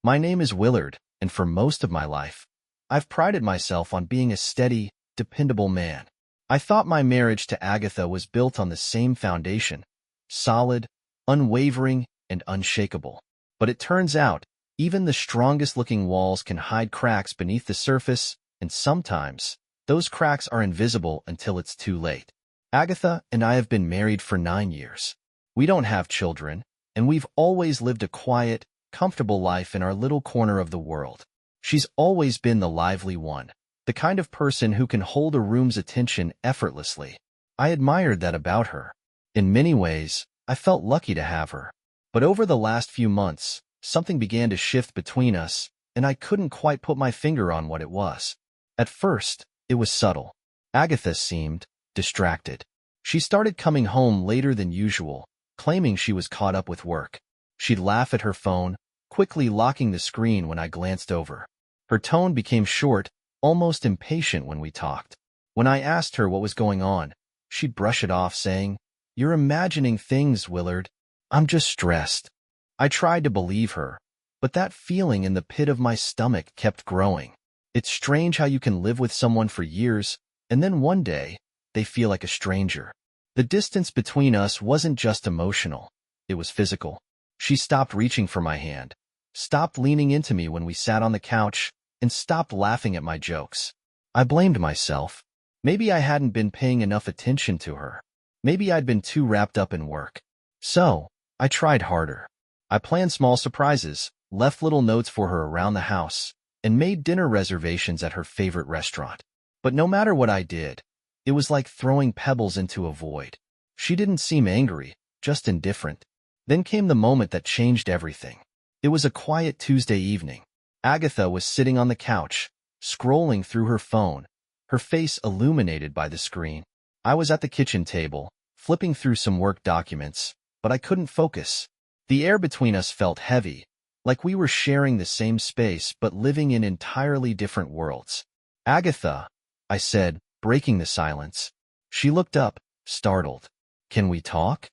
My name is Willard, and for most of my life, I've prided myself on being a steady, dependable man. I thought my marriage to Agatha was built on the same foundation, solid, unwavering, and unshakable. But it turns out, even the strongest-looking walls can hide cracks beneath the surface, and sometimes, those cracks are invisible until it's too late. Agatha and I have been married for 9 years. We don't have children, and we've always lived a quiet, comfortable life in our little corner of the world. She's always been the lively one, the kind of person who can hold a room's attention effortlessly. I admired that about her. In many ways, I felt lucky to have her. But over the last few months, something began to shift between us, and I couldn't quite put my finger on what it was. At first, it was subtle. Agatha seemed distracted. She started coming home later than usual, claiming she was caught up with work. She'd laugh at her phone, quickly locking the screen when I glanced over. Her tone became short, almost impatient when we talked. When I asked her what was going on, she'd brush it off, saying, "You're imagining things, Willard. I'm just stressed." I tried to believe her, but that feeling in the pit of my stomach kept growing. It's strange how you can live with someone for years, and then one day, they feel like a stranger. The distance between us wasn't just emotional, it was physical. She stopped reaching for my hand, stopped leaning into me when we sat on the couch, and stopped laughing at my jokes. I blamed myself. Maybe I hadn't been paying enough attention to her. Maybe I'd been too wrapped up in work. So, I tried harder. I planned small surprises, left little notes for her around the house, and made dinner reservations at her favorite restaurant. But no matter what I did, it was like throwing pebbles into a void. She didn't seem angry, just indifferent. Then came the moment that changed everything. It was a quiet Tuesday evening. Agatha was sitting on the couch, scrolling through her phone, her face illuminated by the screen. I was at the kitchen table, flipping through some work documents, but I couldn't focus. The air between us felt heavy, like we were sharing the same space but living in entirely different worlds. "Agatha," I said, breaking the silence. She looked up, startled. "Can we talk?"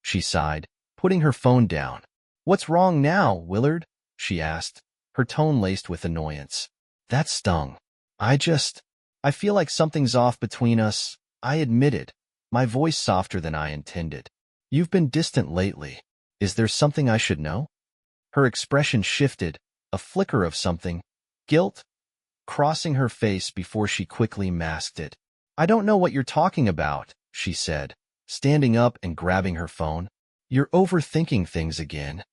She sighed, putting her phone down. "What's wrong now, Willard?" she asked, her tone laced with annoyance. That stung. I feel like something's off between us," I admitted, my voice softer than I intended. "You've been distant lately. Is there something I should know?" Her expression shifted, a flicker of something, guilt, crossing her face before she quickly masked it. "I don't know what you're talking about," she said, standing up and grabbing her phone. "You're overthinking things again."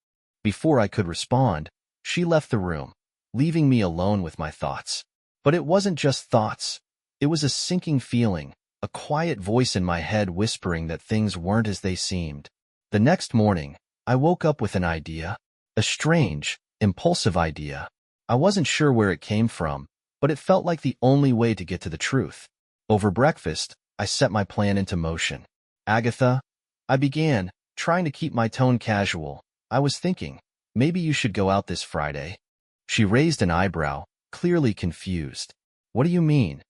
Before I could respond, she left the room, leaving me alone with my thoughts. But it wasn't just thoughts. It was a sinking feeling, a quiet voice in my head whispering that things weren't as they seemed. The next morning, I woke up with an idea, a strange, impulsive idea. I wasn't sure where it came from, but it felt like the only way to get to the truth. Over breakfast, I set my plan into motion. "Agatha," I began, trying to keep my tone casual. "I was thinking, maybe you should go out this Friday." She raised an eyebrow, clearly confused. "What do you mean?"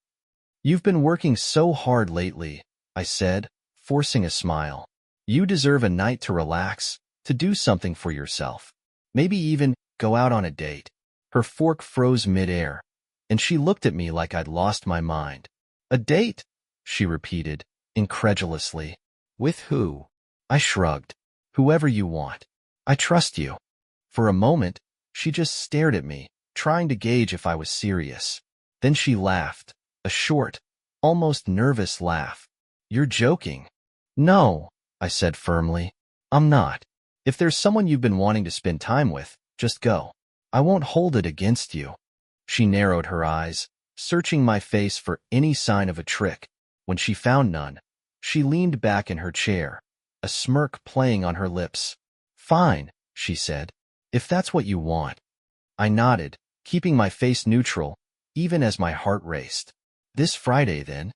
"You've been working so hard lately," I said, forcing a smile. "You deserve a night to relax, to do something for yourself. Maybe even go out on a date." Her fork froze midair, and she looked at me like I'd lost my mind. "A date?" she repeated, incredulously. "With who?" I shrugged. "Whoever you want. I trust you." For a moment, she just stared at me, trying to gauge if I was serious. Then she laughed, a short, almost nervous laugh. "You're joking." "No," I said firmly. "I'm not. If there's someone you've been wanting to spend time with, just go. I won't hold it against you." She narrowed her eyes, searching my face for any sign of a trick. When she found none, she leaned back in her chair, a smirk playing on her lips. "Fine," she said, "if that's what you want." I nodded, keeping my face neutral, even as my heart raced. "This Friday, then?"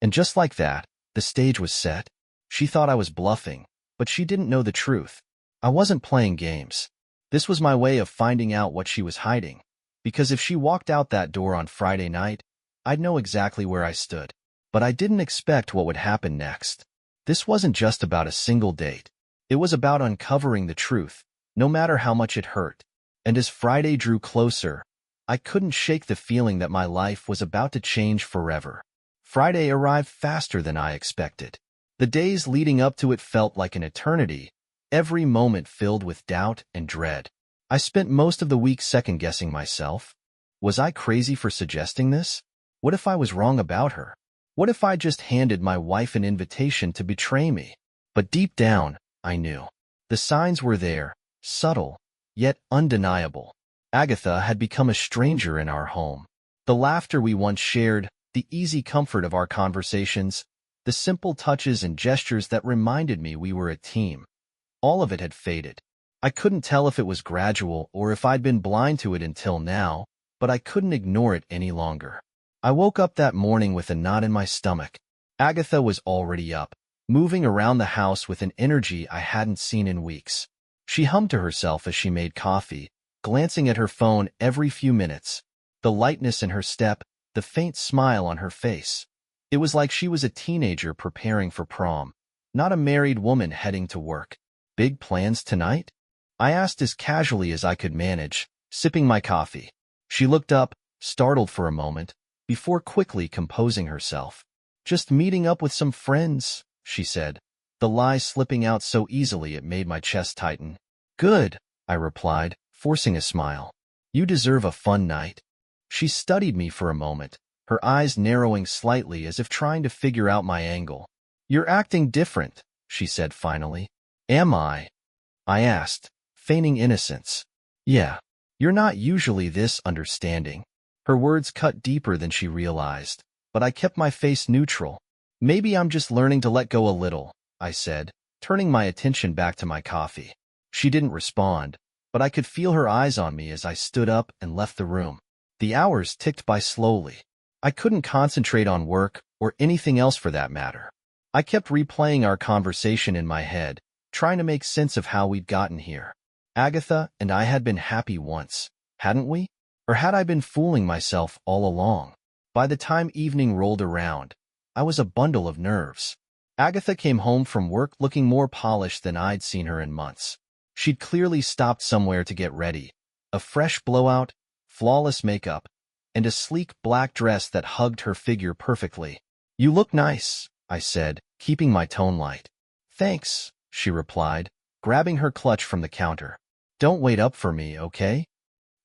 And just like that, the stage was set. She thought I was bluffing, but she didn't know the truth. I wasn't playing games. This was my way of finding out what she was hiding, because if she walked out that door on Friday night, I'd know exactly where I stood. But I didn't expect what would happen next. This wasn't just about a single date. It was about uncovering the truth, no matter how much it hurt. And as Friday drew closer, I couldn't shake the feeling that my life was about to change forever. Friday arrived faster than I expected. The days leading up to it felt like an eternity, every moment filled with doubt and dread. I spent most of the week second-guessing myself. Was I crazy for suggesting this? What if I was wrong about her? What if I just handed my wife an invitation to betray me? But deep down, I knew. The signs were there, subtle, yet undeniable. Agatha had become a stranger in our home. The laughter we once shared, the easy comfort of our conversations, the simple touches and gestures that reminded me we were a team. All of it had faded. I couldn't tell if it was gradual or if I'd been blind to it until now, but I couldn't ignore it any longer. I woke up that morning with a knot in my stomach. Agatha was already up, moving around the house with an energy I hadn't seen in weeks. She hummed to herself as she made coffee, glancing at her phone every few minutes. The lightness in her step, the faint smile on her face. It was like she was a teenager preparing for prom, not a married woman heading to work. Big plans tonight? I asked as casually as I could manage, sipping my coffee. She looked up, startled for a moment, before quickly composing herself. Just meeting up with some friends, she said, the lie slipping out so easily it made my chest tighten. Good, I replied, forcing a smile. You deserve a fun night. She studied me for a moment, her eyes narrowing slightly as if trying to figure out my angle. You're acting different, she said finally. Am I? I asked, feigning innocence. Yeah, you're not usually this understanding. Her words cut deeper than she realized, but I kept my face neutral. Maybe I'm just learning to let go a little, I said, turning my attention back to my coffee. She didn't respond, but I could feel her eyes on me as I stood up and left the room. The hours ticked by slowly. I couldn't concentrate on work or anything else for that matter. I kept replaying our conversation in my head, trying to make sense of how we'd gotten here. Agatha and I had been happy once, hadn't we? Or had I been fooling myself all along? By the time evening rolled around, I was a bundle of nerves. Agatha came home from work looking more polished than I'd seen her in months. She'd clearly stopped somewhere to get ready. A fresh blowout, flawless makeup, and a sleek black dress that hugged her figure perfectly. You look nice, I said, keeping my tone light. Thanks, she replied, grabbing her clutch from the counter. Don't wait up for me, okay?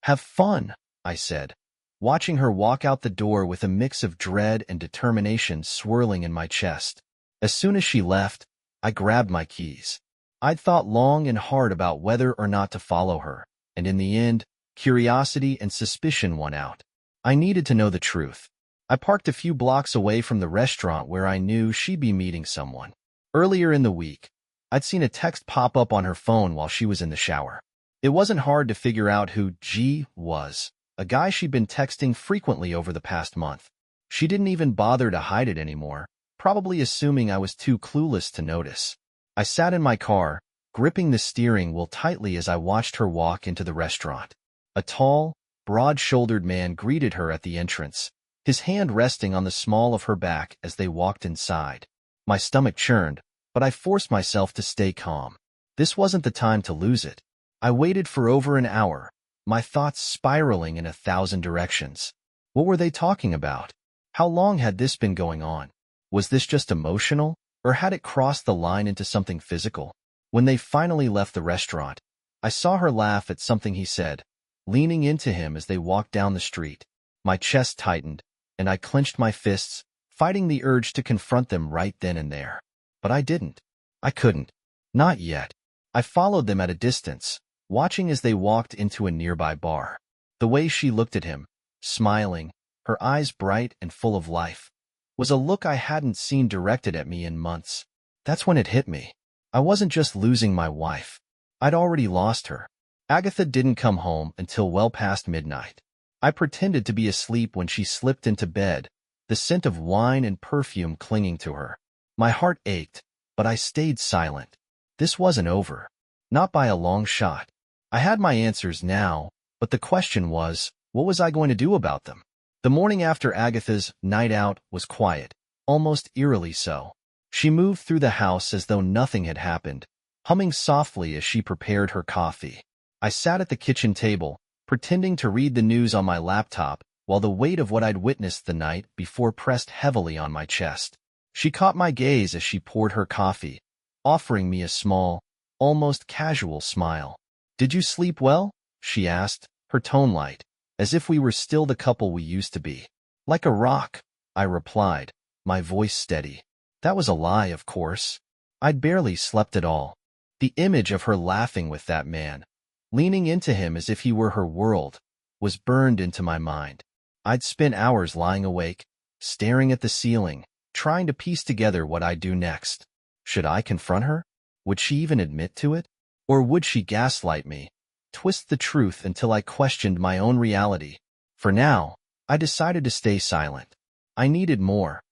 Have fun, I said, watching her walk out the door with a mix of dread and determination swirling in my chest. As soon as she left, I grabbed my keys. I'd thought long and hard about whether or not to follow her, and in the end, curiosity and suspicion won out. I needed to know the truth. I parked a few blocks away from the restaurant where I knew she'd be meeting someone. Earlier in the week, I'd seen a text pop up on her phone while she was in the shower. It wasn't hard to figure out who G was, a guy she'd been texting frequently over the past month. She didn't even bother to hide it anymore, probably assuming I was too clueless to notice. I sat in my car, gripping the steering wheel tightly as I watched her walk into the restaurant. A tall, broad-shouldered man greeted her at the entrance, his hand resting on the small of her back as they walked inside. My stomach churned, but I forced myself to stay calm. This wasn't the time to lose it. I waited for over an hour, my thoughts spiraling in 1,000 directions. What were they talking about? How long had this been going on? Was this just emotional, or had it crossed the line into something physical? When they finally left the restaurant, I saw her laugh at something he said, leaning into him as they walked down the street. My chest tightened, and I clenched my fists, fighting the urge to confront them right then and there. But I didn't. I couldn't. Not yet. I followed them at a distance, watching as they walked into a nearby bar. The way she looked at him, smiling, her eyes bright and full of life, was a look I hadn't seen directed at me in months. That's when it hit me. I wasn't just losing my wife. I'd already lost her. Agatha didn't come home until well past midnight. I pretended to be asleep when she slipped into bed, the scent of wine and perfume clinging to her. My heart ached, but I stayed silent. This wasn't over. Not by a long shot. I had my answers now, but the question was, what was I going to do about them? The morning after Agatha's night out was quiet, almost eerily so. She moved through the house as though nothing had happened, humming softly as she prepared her coffee. I sat at the kitchen table, pretending to read the news on my laptop, while the weight of what I'd witnessed the night before pressed heavily on my chest. She caught my gaze as she poured her coffee, offering me a small, almost casual smile. "Did you sleep well?" she asked, her tone light, as if we were still the couple we used to be. "Like a rock," I replied, my voice steady. That was a lie, of course. I'd barely slept at all. The image of her laughing with that man, leaning into him as if he were her world, was burned into my mind. I'd spent hours lying awake, staring at the ceiling, trying to piece together what I'd do next. Should I confront her? Would she even admit to it? Or would she gaslight me, twist the truth until I questioned my own reality? For now, I decided to stay silent. I needed more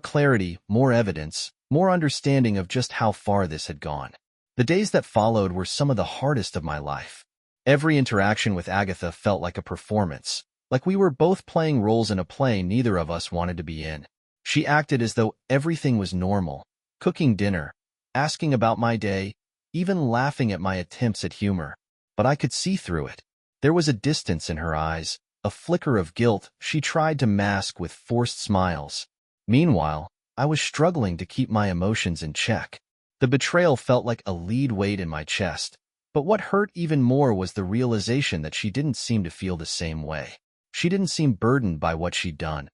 clarity, more evidence, more understanding of just how far this had gone. The days that followed were some of the hardest of my life. Every interaction with Agatha felt like a performance, like we were both playing roles in a play neither of us wanted to be in. She acted as though everything was normal, cooking dinner, asking about my day, even laughing at my attempts at humor. But I could see through it. There was a distance in her eyes, a flicker of guilt she tried to mask with forced smiles. Meanwhile, I was struggling to keep my emotions in check. The betrayal felt like a lead weight in my chest, but what hurt even more was the realization that she didn't seem to feel the same way. She didn't seem burdened by what she'd done.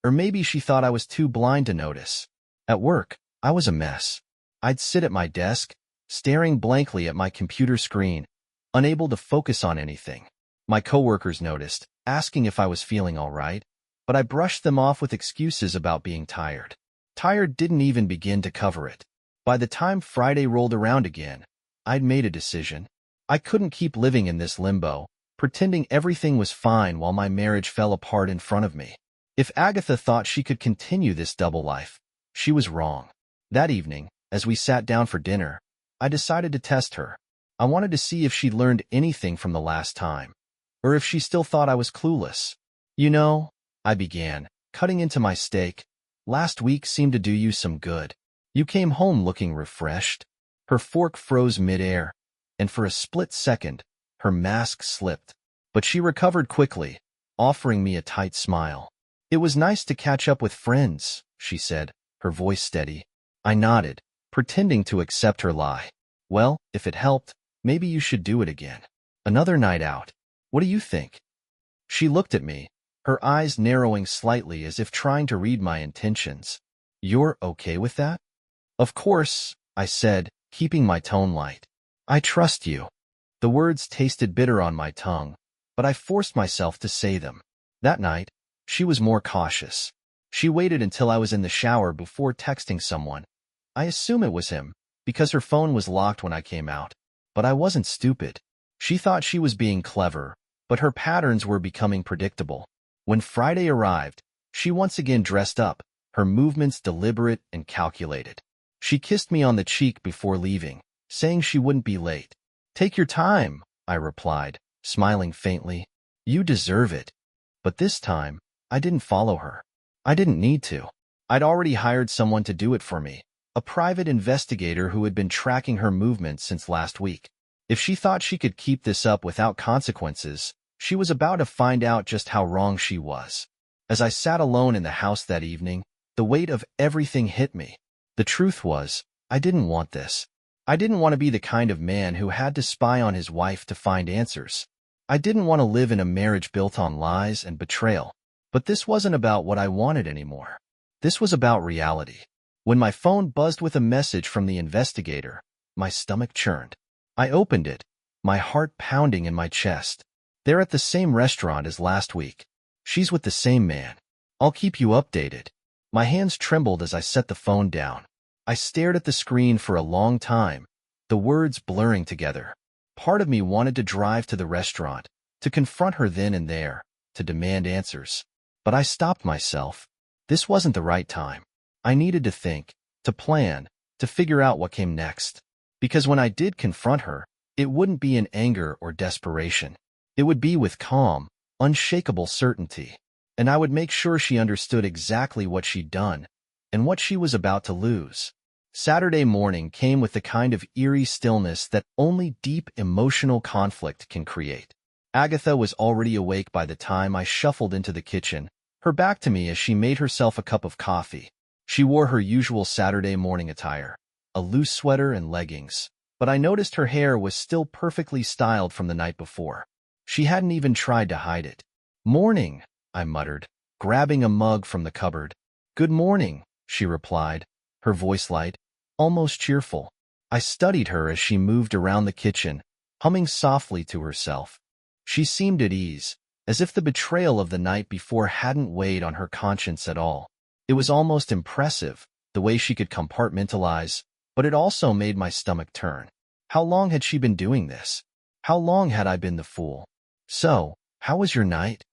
Or maybe she thought I was too blind to notice. At work, I was a mess. I'd sit at my desk, staring blankly at my computer screen, unable to focus on anything. My coworkers noticed, asking if I was feeling all right, but I brushed them off with excuses about being tired. Tired didn't even begin to cover it. By the time Friday rolled around again, I'd made a decision. I couldn't keep living in this limbo, pretending everything was fine while my marriage fell apart in front of me. If Agatha thought she could continue this double life, she was wrong. That evening, as we sat down for dinner, I decided to test her. I wanted to see if she'd learned anything from the last time, or if she still thought I was clueless. "You know," I began, cutting into my steak, "last week seemed to do you some good. You came home looking refreshed." Her fork froze midair, and for a split second, her mask slipped. But she recovered quickly, offering me a tight smile. "It was nice to catch up with friends," she said, her voice steady. I nodded, pretending to accept her lie. "Well, if it helped, maybe you should do it again. Another night out. What do you think?" She looked at me, her eyes narrowing slightly as if trying to read my intentions. "You're okay with that?" "Of course," I said, keeping my tone light. "I trust you." The words tasted bitter on my tongue, but I forced myself to say them. That night, she was more cautious. She waited until I was in the shower before texting someone. I assume it was him, because her phone was locked when I came out. But I wasn't stupid. She thought she was being clever, but her patterns were becoming predictable. When Friday arrived, she once again dressed up, her movements deliberate and calculated. She kissed me on the cheek before leaving, saying she wouldn't be late. "Take your time," I replied, smiling faintly. "You deserve it." But this time, I didn't follow her. I didn't need to. I'd already hired someone to do it for me, a private investigator who had been tracking her movements since last week. If she thought she could keep this up without consequences, she was about to find out just how wrong she was. As I sat alone in the house that evening, the weight of everything hit me. The truth was, I didn't want this. I didn't want to be the kind of man who had to spy on his wife to find answers. I didn't want to live in a marriage built on lies and betrayal. But this wasn't about what I wanted anymore. This was about reality. When my phone buzzed with a message from the investigator, my stomach churned. I opened it, my heart pounding in my chest. "They're at the same restaurant as last week. She's with the same man. I'll keep you updated." My hands trembled as I set the phone down. I stared at the screen for a long time, the words blurring together. Part of me wanted to drive to the restaurant, to confront her then and there, to demand answers. But I stopped myself. This wasn't the right time. I needed to think, to plan, to figure out what came next. Because when I did confront her, it wouldn't be in anger or desperation. It would be with calm, unshakable certainty. And I would make sure she understood exactly what she'd done and what she was about to lose. Saturday morning came with the kind of eerie stillness that only deep emotional conflict can create. Agatha was already awake by the time I shuffled into the kitchen, her back to me as she made herself a cup of coffee. She wore her usual Saturday morning attire, a loose sweater and leggings, but I noticed her hair was still perfectly styled from the night before. She hadn't even tried to hide it. "Morning," I muttered, grabbing a mug from the cupboard. "Good morning," she replied, her voice light, almost cheerful. I studied her as she moved around the kitchen, humming softly to herself. She seemed at ease, as if the betrayal of the night before hadn't weighed on her conscience at all. It was almost impressive, the way she could compartmentalize, but it also made my stomach turn. How long had she been doing this? How long had I been the fool? "So, how was your night?"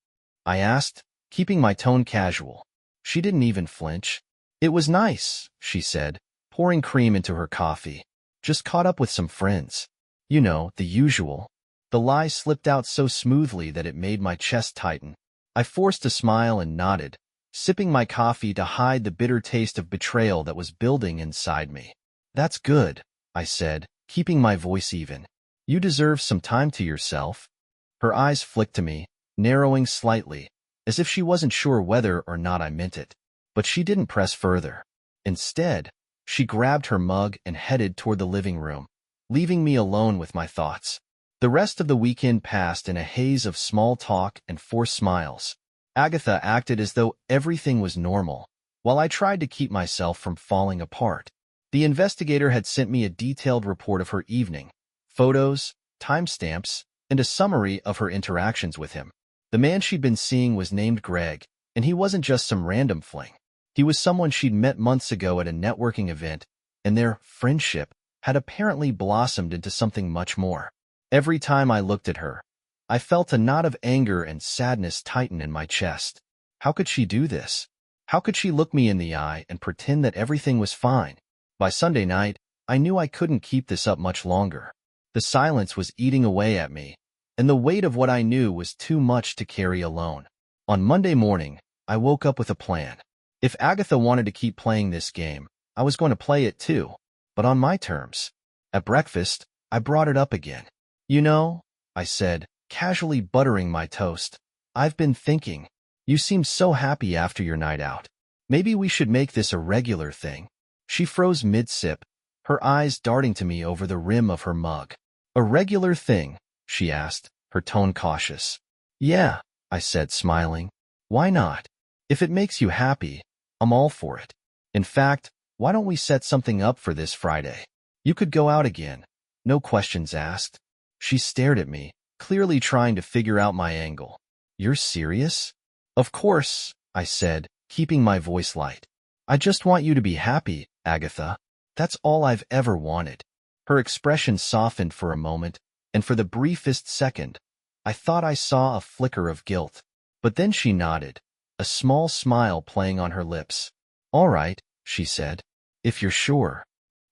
I asked, keeping my tone casual. She didn't even flinch. "It was nice," she said, pouring cream into her coffee. "Just caught up with some friends. You know, the usual." The lie slipped out so smoothly that it made my chest tighten. I forced a smile and nodded, sipping my coffee to hide the bitter taste of betrayal that was building inside me. "That's good," I said, keeping my voice even. "You deserve some time to yourself." Her eyes flicked to me, narrowing slightly, as if she wasn't sure whether or not I meant it. But she didn't press further. Instead, she grabbed her mug and headed toward the living room, leaving me alone with my thoughts. The rest of the weekend passed in a haze of small talk and forced smiles. Agatha acted as though everything was normal, while I tried to keep myself from falling apart. The investigator had sent me a detailed report of her evening, photos, timestamps, and a summary of her interactions with him. The man she'd been seeing was named Greg, and he wasn't just some random fling. He was someone she'd met months ago at a networking event, and their friendship had apparently blossomed into something much more. Every time I looked at her, I felt a knot of anger and sadness tighten in my chest. How could she do this? How could she look me in the eye and pretend that everything was fine? By Sunday night, I knew I couldn't keep this up much longer. The silence was eating away at me, and the weight of what I knew was too much to carry alone. On Monday morning, I woke up with a plan. If Agatha wanted to keep playing this game, I was going to play it too, but on my terms. At breakfast, I brought it up again. "You know," I said, casually buttering my toast, "I've been thinking. You seem so happy after your night out. Maybe we should make this a regular thing." She froze mid-sip, her eyes darting to me over the rim of her mug. "A regular thing?" she asked, her tone cautious. "Yeah," I said, smiling. "Why not? If it makes you happy, I'm all for it. In fact, why don't we set something up for this Friday? You could go out again, no questions asked." She stared at me, clearly trying to figure out my angle. "You're serious?" "Of course," I said, keeping my voice light. "I just want you to be happy, Agatha. That's all I've ever wanted." Her expression softened for a moment, and for the briefest second, I thought I saw a flicker of guilt. But then she nodded, a small smile playing on her lips. "All right," she said, "if you're sure."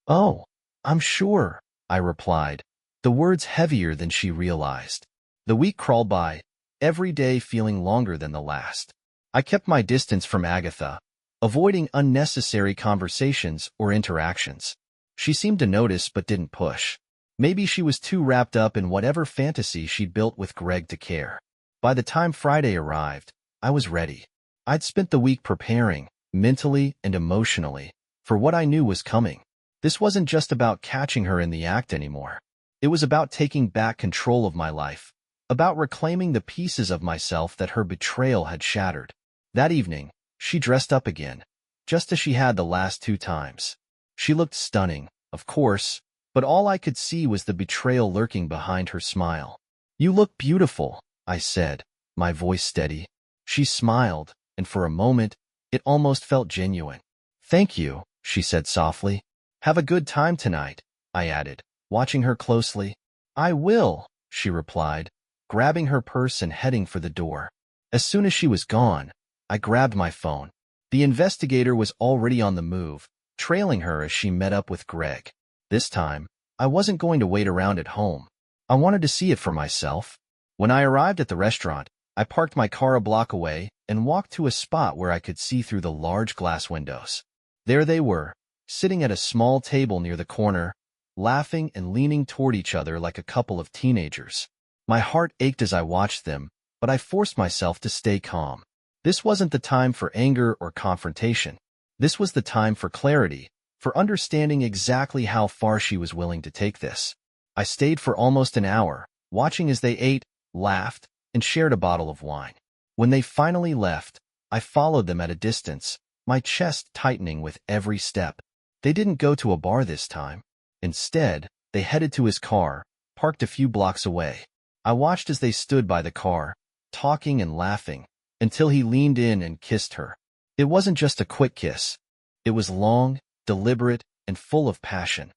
"Oh, I'm sure," I replied, the words heavier than she realized. The week crawled by, every day feeling longer than the last. I kept my distance from Agatha, avoiding unnecessary conversations or interactions. She seemed to notice but didn't push. Maybe she was too wrapped up in whatever fantasy she'd built with Greg to care. By the time Friday arrived, I was ready. I'd spent the week preparing, mentally and emotionally, for what I knew was coming. This wasn't just about catching her in the act anymore. It was about taking back control of my life, about reclaiming the pieces of myself that her betrayal had shattered. That evening, she dressed up again, just as she had the last 2 times. She looked stunning, of course, but all I could see was the betrayal lurking behind her smile. "You look beautiful," I said, my voice steady. She smiled, and for a moment, it almost felt genuine. "Thank you," she said softly. "Have a good time tonight," I added, watching her closely. "I will," she replied, grabbing her purse and heading for the door. As soon as she was gone, I grabbed my phone. The investigator was already on the move, trailing her as she met up with Greg. This time, I wasn't going to wait around at home. I wanted to see it for myself. When I arrived at the restaurant, I parked my car a block away and walked to a spot where I could see through the large glass windows. There they were, sitting at a small table near the corner, laughing and leaning toward each other like a couple of teenagers. My heart ached as I watched them, but I forced myself to stay calm. This wasn't the time for anger or confrontation. This was the time for clarity, for understanding exactly how far she was willing to take this. I stayed for almost an hour, watching as they ate, laughed, and shared a bottle of wine. When they finally left, I followed them at a distance, my chest tightening with every step. They didn't go to a bar this time. Instead, they headed to his car, parked a few blocks away. I watched as they stood by the car, talking and laughing, until he leaned in and kissed her. It wasn't just a quick kiss. It was long, deliberate, and full of passion.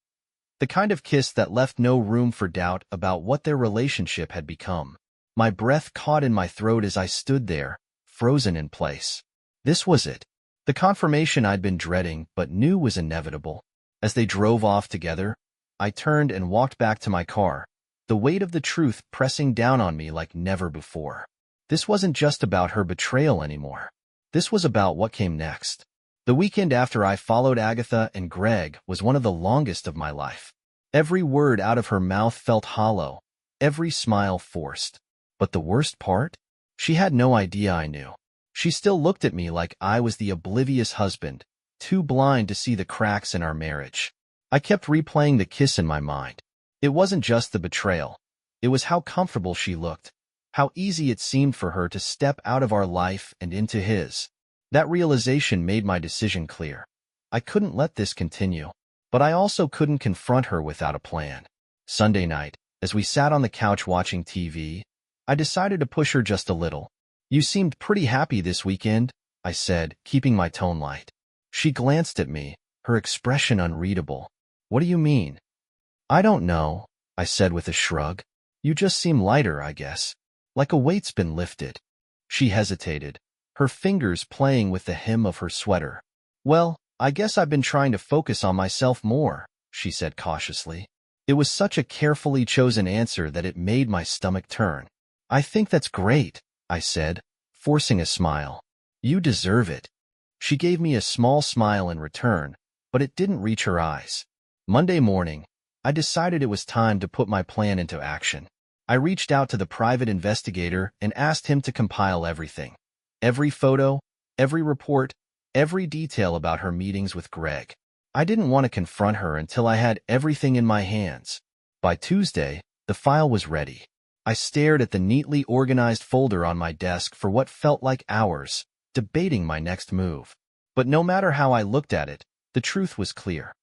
The kind of kiss that left no room for doubt about what their relationship had become. My breath caught in my throat as I stood there, frozen in place. This was it. The confirmation I'd been dreading but knew was inevitable. As they drove off together, I turned and walked back to my car, the weight of the truth pressing down on me like never before. This wasn't just about her betrayal anymore. This was about what came next. The weekend after I followed Agatha and Greg was one of the longest of my life. Every word out of her mouth felt hollow, every smile forced. But the worst part? She had no idea I knew. She still looked at me like I was the oblivious husband, too blind to see the cracks in our marriage. I kept replaying the kiss in my mind. It wasn't just the betrayal. It was how comfortable she looked, how easy it seemed for her to step out of our life and into his. That realization made my decision clear. I couldn't let this continue, but I also couldn't confront her without a plan. Sunday night, as we sat on the couch watching TV, I decided to push her just a little. "You seemed pretty happy this weekend," I said, keeping my tone light. She glanced at me, her expression unreadable. "What do you mean?" "I don't know," I said with a shrug. "You just seem lighter, I guess. Like a weight's been lifted." She hesitated, her fingers playing with the hem of her sweater. "Well, I guess I've been trying to focus on myself more," she said cautiously. It was such a carefully chosen answer that it made my stomach turn. "I think that's great," I said, forcing a smile. "You deserve it." She gave me a small smile in return, but it didn't reach her eyes. Monday morning, I decided it was time to put my plan into action. I reached out to the private investigator and asked him to compile everything. Every photo, every report, every detail about her meetings with Greg. I didn't want to confront her until I had everything in my hands. By Tuesday, the file was ready. I stared at the neatly organized folder on my desk for what felt like hours, debating my next move. But no matter how I looked at it, the truth was clear.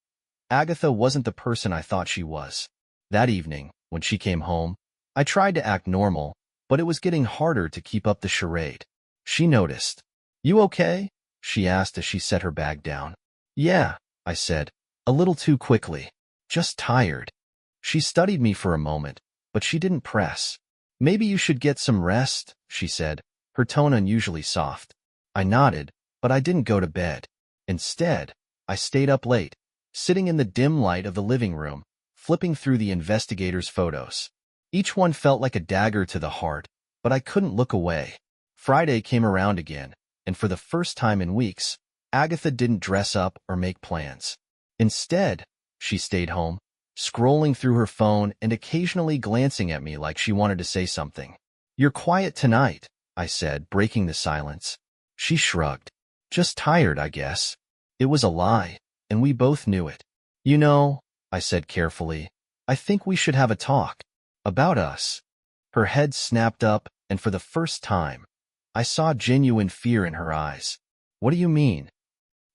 Agatha wasn't the person I thought she was. That evening, when she came home, I tried to act normal, but it was getting harder to keep up the charade. She noticed. "You okay?" she asked as she set her bag down. "Yeah," I said, a little too quickly. "Just tired." She studied me for a moment, but she didn't press. "Maybe you should get some rest," she said, her tone unusually soft. I nodded, but I didn't go to bed. Instead, I stayed up late, sitting in the dim light of the living room, flipping through the investigator's photos. Each one felt like a dagger to the heart, but I couldn't look away. Friday came around again, and for the first time in weeks, Agatha didn't dress up or make plans. Instead, she stayed home, scrolling through her phone and occasionally glancing at me like she wanted to say something. "You're quiet tonight," I said, breaking the silence. She shrugged. "Just tired, I guess." It was a lie, and we both knew it. "You know," I said carefully, "I think we should have a talk. About us." Her head snapped up, and for the first time, I saw genuine fear in her eyes. "What do you mean?"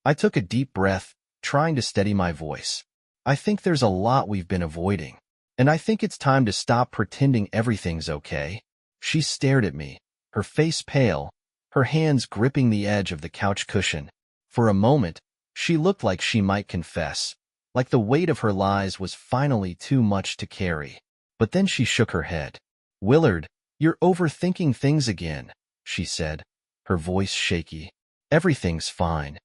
I took a deep breath, trying to steady my voice. "I think there's a lot we've been avoiding, and I think it's time to stop pretending everything's okay." She stared at me, her face pale, her hands gripping the edge of the couch cushion. For a moment, she looked like she might confess, like the weight of her lies was finally too much to carry. But then she shook her head. "Willard, you're overthinking things again," she said, her voice shaky. "Everything's fine."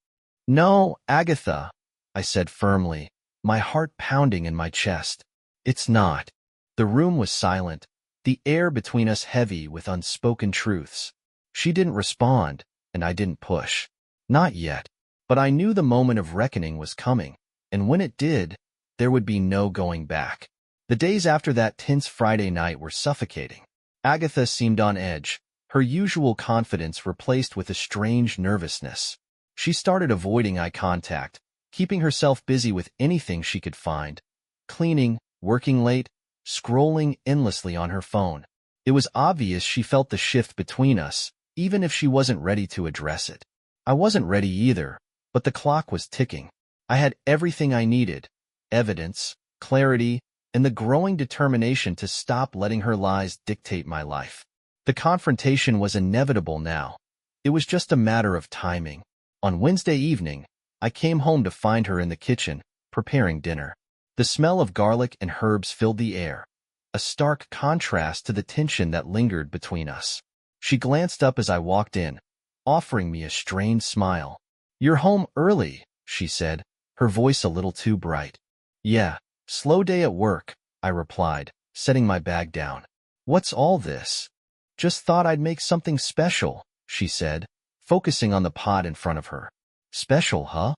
"No, Agatha," I said firmly, my heart pounding in my chest. "It's not." The room was silent, the air between us heavy with unspoken truths. She didn't respond, and I didn't push. Not yet. But I knew the moment of reckoning was coming. and when it did, there would be no going back. The days after that tense Friday night were suffocating. Agatha seemed on edge, her usual confidence replaced with a strange nervousness. She started avoiding eye contact, keeping herself busy with anything she could find, cleaning, working late, scrolling endlessly on her phone. It was obvious she felt the shift between us, even if she wasn't ready to address it. I wasn't ready either, but the clock was ticking. I had everything I needed: evidence, clarity, and the growing determination to stop letting her lies dictate my life. The confrontation was inevitable now. It was just a matter of timing. On Wednesday evening, I came home to find her in the kitchen, preparing dinner. The smell of garlic and herbs filled the air, a stark contrast to the tension that lingered between us. She glanced up as I walked in, offering me a strained smile. "You're home early," she said, her voice a little too bright. "Yeah, slow day at work," I replied, setting my bag down. "What's all this?" "Just thought I'd make something special," she said, focusing on the pot in front of her. "Special, huh?"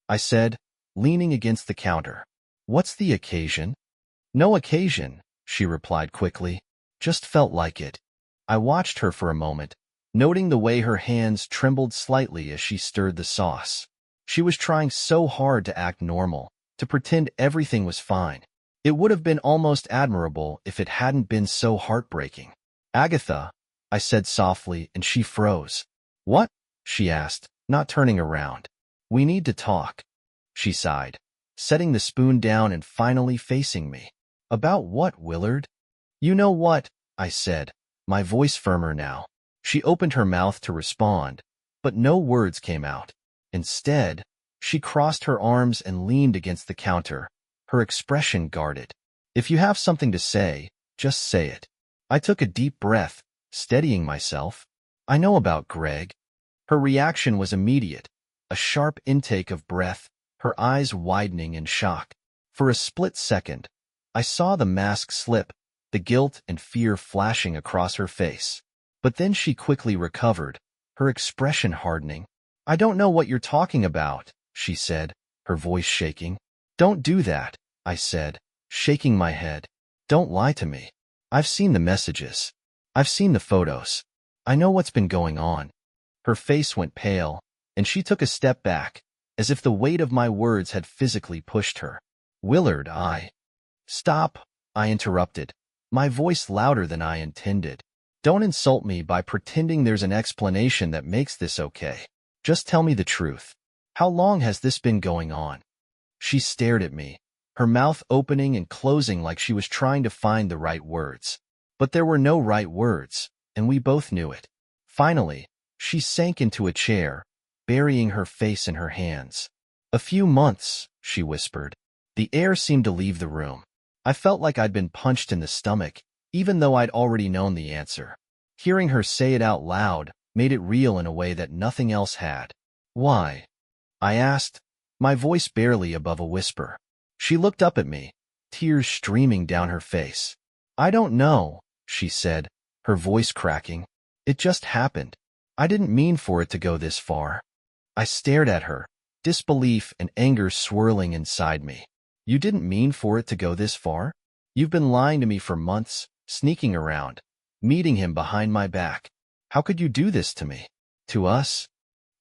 I said, leaning against the counter. "What's the occasion?" "No occasion," she replied quickly. "Just felt like it." I watched her for a moment, noting the way her hands trembled slightly as she stirred the sauce. She was trying so hard to act normal, to pretend everything was fine. It would have been almost admirable if it hadn't been so heartbreaking. "Agatha," I said softly, and she froze. "What?" she asked, not turning around. "We need to talk," she sighed, setting the spoon down and finally facing me. "About what, Willard?" "You know what," I said, my voice firmer now. She opened her mouth to respond, but no words came out. Instead, she crossed her arms and leaned against the counter, her expression guarded. "If you have something to say, just say it." I took a deep breath, steadying myself. "I know about Greg." Her reaction was immediate, a sharp intake of breath, her eyes widening in shock. For a split second, I saw the mask slip, the guilt and fear flashing across her face. But then she quickly recovered, her expression hardening. "I don't know what you're talking about," she said, her voice shaking. "Don't do that," I said, shaking my head. "Don't lie to me. I've seen the messages. I've seen the photos. I know what's been going on." Her face went pale, and she took a step back, as if the weight of my words had physically pushed her. "Willard, Stop," I interrupted, my voice louder than I intended. "Don't insult me by pretending there's an explanation that makes this okay. Just tell me the truth. How long has this been going on?" She stared at me, her mouth opening and closing like she was trying to find the right words. But there were no right words, and we both knew it. Finally, she sank into a chair, burying her face in her hands. "A few months," she whispered. The air seemed to leave the room. I felt like I'd been punched in the stomach, even though I'd already known the answer. Hearing her say it out loud made it real in a way that nothing else had. "Why?" I asked, my voice barely above a whisper. She looked up at me, tears streaming down her face. "I don't know," she said, her voice cracking. "It just happened. I didn't mean for it to go this far." I stared at her, disbelief and anger swirling inside me. "You didn't mean for it to go this far? You've been lying to me for months, sneaking around, meeting him behind my back. How could you do this to me? To us?"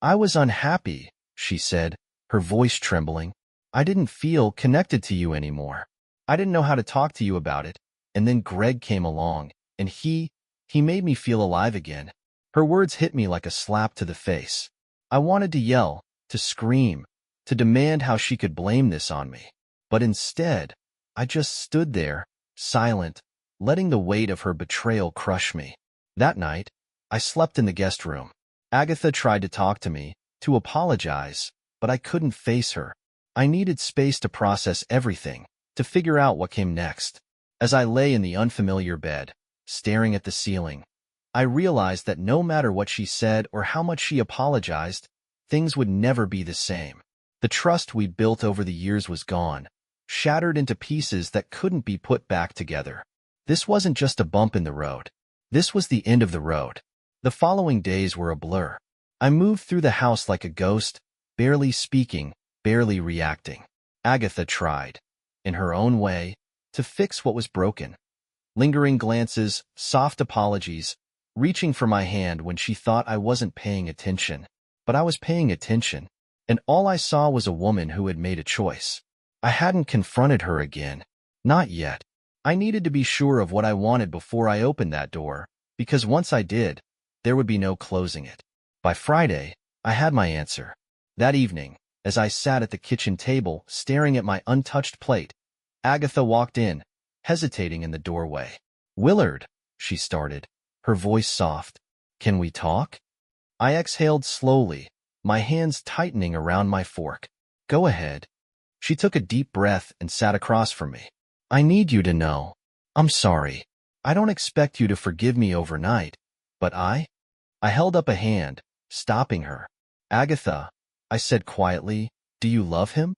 "I was unhappy," she said, her voice trembling. "I didn't feel connected to you anymore. I didn't know how to talk to you about it, and then Greg came along, and he made me feel alive again." Her words hit me like a slap to the face. I wanted to yell, to scream, to demand how she could blame this on me. But instead, I just stood there, silent, letting the weight of her betrayal crush me. That night, I slept in the guest room. Agatha tried to talk to me, to apologize, but I couldn't face her. I needed space to process everything, to figure out what came next. As I lay in the unfamiliar bed, staring at the ceiling, I realized that no matter what she said or how much she apologized, things would never be the same. The trust we'd built over the years was gone, shattered into pieces that couldn't be put back together. This wasn't just a bump in the road. This was the end of the road. The following days were a blur. I moved through the house like a ghost, barely speaking, barely reacting. Agatha tried, in her own way, to fix what was broken. Lingering glances, soft apologies, reaching for my hand when she thought I wasn't paying attention. But I was paying attention, and all I saw was a woman who had made a choice. I hadn't confronted her again. Not yet. I needed to be sure of what I wanted before I opened that door, because once I did, there would be no closing it. By Friday, I had my answer. That evening, as I sat at the kitchen table staring at my untouched plate, Agatha walked in, hesitating in the doorway. "Willard," she started, her voice soft. "Can we talk?" I exhaled slowly, my hands tightening around my fork. "Go ahead." She took a deep breath and sat across from me. "I need you to know. I'm sorry. I don't expect you to forgive me overnight, but I held up a hand, stopping her. "Agatha," I said quietly, "do you love him?"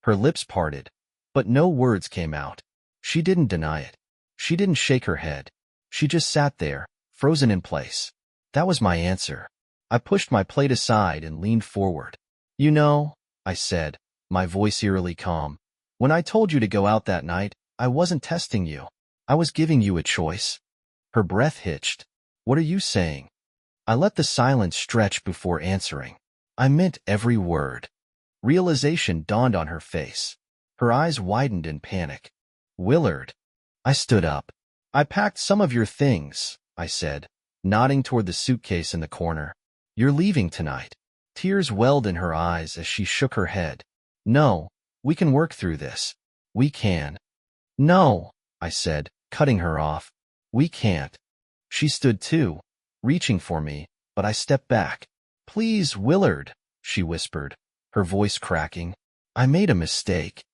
Her lips parted, but no words came out. She didn't deny it. She didn't shake her head. She just sat there, frozen in place. That was my answer. I pushed my plate aside and leaned forward. "You know," I said, my voice eerily calm, "when I told you to go out that night, I wasn't testing you. I was giving you a choice." Her breath hitched. "What are you saying?" I let the silence stretch before answering. I meant every word. Realization dawned on her face. Her eyes widened in panic. "Willard." I stood up. "I packed some of your things," I said, nodding toward the suitcase in the corner. "You're leaving tonight." Tears welled in her eyes as she shook her head. "No, we can work through this. We can." "No," I said, cutting her off. "We can't." She stood too, reaching for me, but I stepped back. "Please, Willard," she whispered, her voice cracking. "I made a mistake."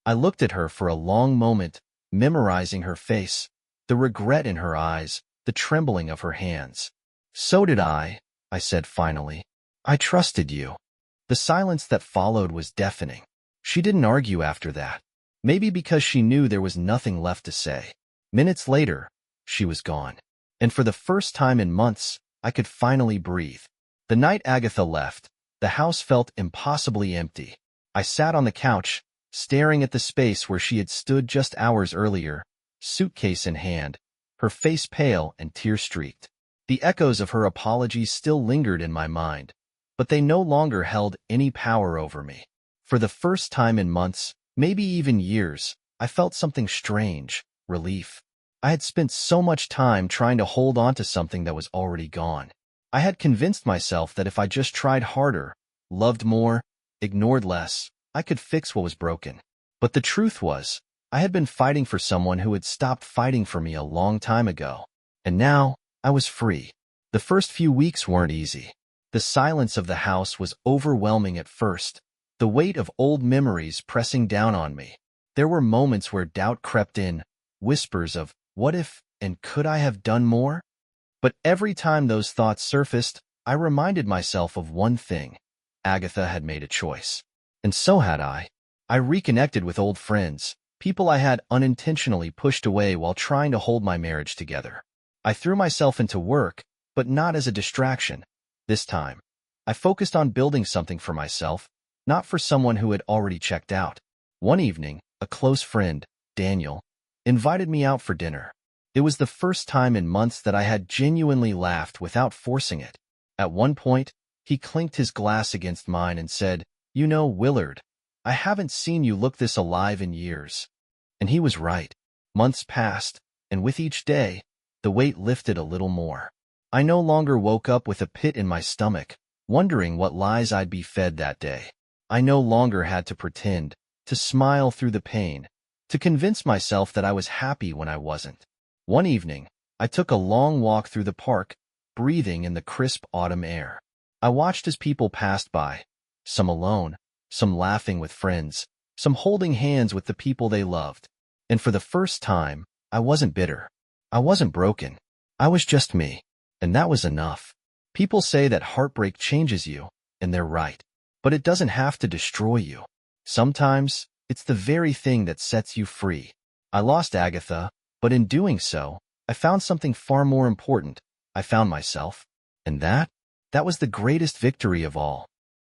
I looked at her for a long moment, memorizing her face, the regret in her eyes, the trembling of her hands. "So did I said finally. "I trusted you." The silence that followed was deafening. She didn't argue after that, maybe because she knew there was nothing left to say. Minutes later, she was gone. And for the first time in months, I could finally breathe. The night Agatha left, the house felt impossibly empty. I sat on the couch, staring at the space where she had stood just hours earlier, suitcase in hand, her face pale and tear-streaked. The echoes of her apologies still lingered in my mind, but they no longer held any power over me. For the first time in months, maybe even years, I felt something strange, relief. I had spent so much time trying to hold on to something that was already gone. I had convinced myself that if I just tried harder, loved more, ignored less, I could fix what was broken. But the truth was, I had been fighting for someone who had stopped fighting for me a long time ago. And now, I was free. The first few weeks weren't easy. The silence of the house was overwhelming at first, the weight of old memories pressing down on me. There were moments where doubt crept in, whispers of, what if, and could I have done more? But every time those thoughts surfaced, I reminded myself of one thing. Agatha had made a choice. And so had I. I reconnected with old friends, people I had unintentionally pushed away while trying to hold my marriage together. I threw myself into work, but not as a distraction. This time, I focused on building something for myself, not for someone who had already checked out. One evening, a close friend, Daniel, invited me out for dinner. It was the first time in months that I had genuinely laughed without forcing it. At one point, he clinked his glass against mine and said, "You know, Willard, I haven't seen you look this alive in years." And he was right. Months passed, and with each day, the weight lifted a little more. I no longer woke up with a pit in my stomach, wondering what lies I'd be fed that day. I no longer had to pretend, to smile through the pain, to convince myself that I was happy when I wasn't. One evening, I took a long walk through the park, breathing in the crisp autumn air. I watched as people passed by, some alone, some laughing with friends, some holding hands with the people they loved. And for the first time, I wasn't bitter. I wasn't broken. I was just me. And that was enough. People say that heartbreak changes you, and they're right. But it doesn't have to destroy you. Sometimes, it's the very thing that sets you free. I lost Agatha, but in doing so, I found something far more important. I found myself. And that was the greatest victory of all.